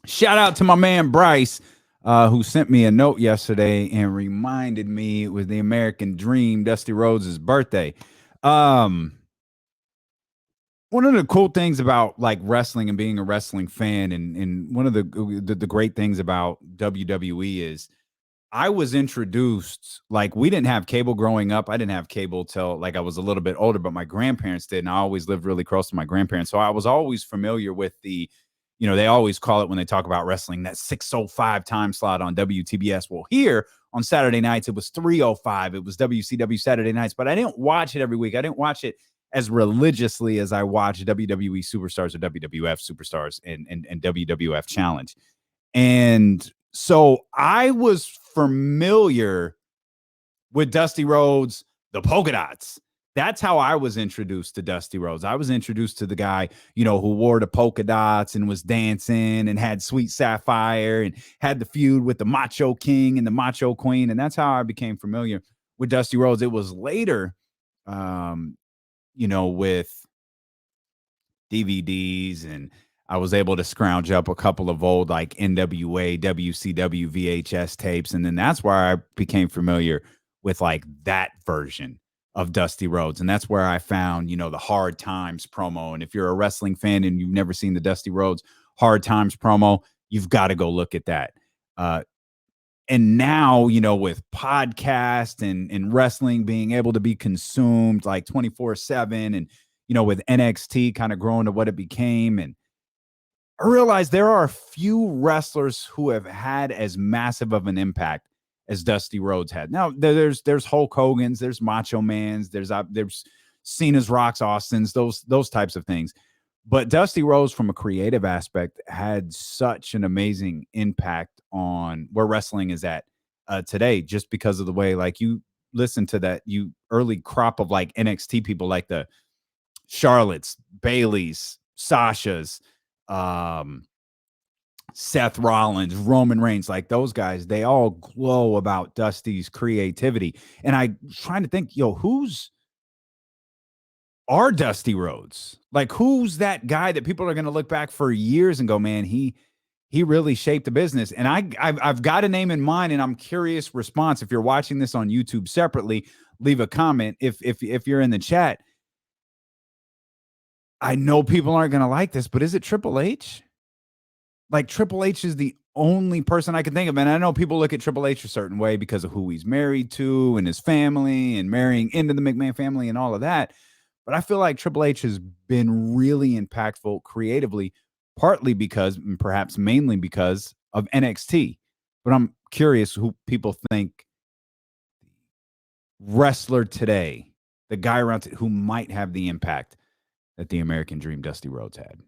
Shout out to my man Bryce, who sent me a note yesterday and reminded me it was the American Dream, Dusty Rhodes' birthday. Um, One of the cool things about like wrestling and being a wrestling fan, and one of the great things about WWE is I was introduced, like, we didn't have cable growing up. I didn't have cable till like I was a little bit older, but my grandparents did. And I always lived really close to my grandparents. So I was always familiar with they always call it when they talk about wrestling, that 6:05 time slot on WTBS. Well, here on Saturday nights, it was 3:05. It was WCW Saturday nights, but I didn't watch it every week. I didn't watch it as religiously as I watch WWE Superstars or WWF Superstars and WWF Challenge. And so I was familiar with Dusty Rhodes, the polka dots. That's how I was introduced to Dusty Rhodes. I was introduced to the guy, who wore the polka dots and was dancing and had Sweet Sapphire and had the feud with the Macho King and the Macho Queen. And that's how I became familiar with Dusty Rhodes. It was later, with DVDs, and I was able to scrounge up a couple of old like NWA, WCW VHS tapes. And then that's where I became familiar with like that version of Dusty Rhodes. And that's where I found, the Hard Times promo. And if you're a wrestling fan and you've never seen the Dusty Rhodes Hard Times promo, you've got to go look at that. And now, with podcast and wrestling being able to be consumed like 24/7, and, with NXT kind of growing to what it became. And I realize there are a few wrestlers who have had as massive of an impact as Dusty Rhodes had. Now, there's Hulk Hogan's, there's Macho Man's, there's Cena's, Rock's, Austin's, those types of things. But Dusty Rhodes, from a creative aspect, had such an amazing impact on where wrestling is at today, just because of the way, like, you listen to that early crop of like NXT people, like the Charlotte's, Bailey's, Sasha's, Seth Rollins, Roman Reigns, like those guys, they all glow about Dusty's creativity. And I was trying to think, who's Dusty Rhodes? Like, who's that guy that people are going to look back for years and go, man, he really shaped the business? And I've got a name in mind, and I'm curious response. If you're watching this on YouTube separately, leave a comment. If you're in the chat, I know people aren't going to like this, but is it Triple H? Like, Triple H is the only person I can think of. And I know people look at Triple H a certain way because of who he's married to and his family and marrying into the McMahon family and all of that. But I feel like Triple H has been really impactful creatively, partly because, and perhaps mainly because of NXT. But I'm curious who people think wrestler today, the guy around who might have the impact that the American Dream Dusty Rhodes had.